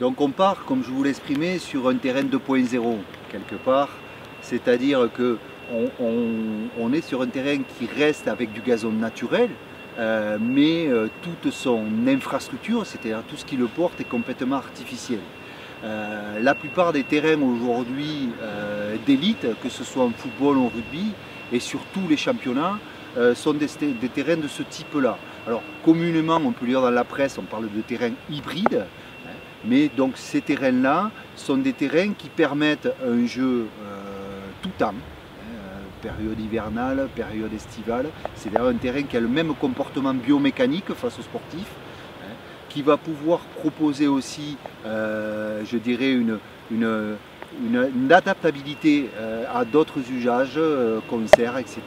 Donc on part, comme je vous l'exprimais, sur un terrain 2.0 quelque part, c'est-à-dire que on est sur un terrain qui reste avec du gazon naturel, mais toute son infrastructure, c'est-à-dire tout ce qui le porte, est complètement artificiel. La plupart des terrains aujourd'hui d'élite, que ce soit en football ou en rugby, et sur tous les championnats, sont des terrains de ce type-là. Alors communément, on peut lire dans la presse, on parle de terrains hybrides, mais donc ces terrains-là sont des terrains qui permettent un jeu tout temps, période hivernale, période estivale, c'est-à-dire un terrain qui a le même comportement biomécanique face aux sportifs, qui va pouvoir proposer aussi, je dirais, une adaptabilité à d'autres usages, concerts, etc.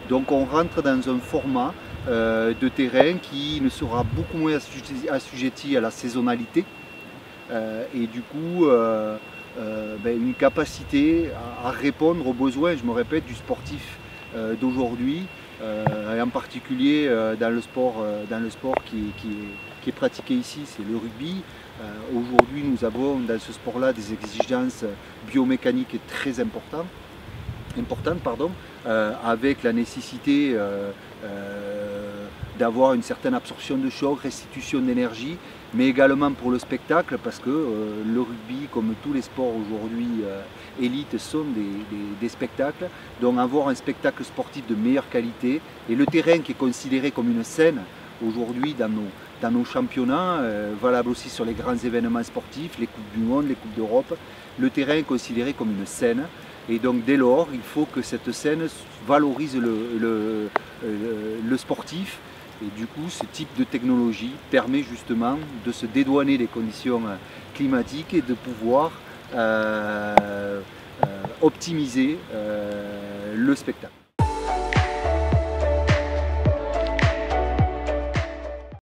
Donc on rentre dans un format de terrain qui ne sera beaucoup moins assujetti à la saisonnalité et du coup une capacité à répondre aux besoins, je me répète, du sportif d'aujourd'hui, et en particulier dans le sport qui est pratiqué ici, c'est le rugby. Aujourd'hui, nous avons dans ce sport-là des exigences biomécaniques très importantes, avec la nécessité d'avoir une certaine absorption de choc, restitution d'énergie, mais également pour le spectacle, parce que le rugby, comme tous les sports aujourd'hui élites, sont des spectacles. Donc avoir un spectacle sportif de meilleure qualité, et le terrain qui est considéré comme une scène aujourd'hui dans nos championnats, valable aussi sur les grands événements sportifs, les Coupes du Monde, les Coupes d'Europe, le terrain est considéré comme une scène. Et donc dès lors, il faut que cette scène valorise le sportif. Et du coup, ce type de technologie permet justement de se dédouaner des conditions climatiques et de pouvoir optimiser le spectacle.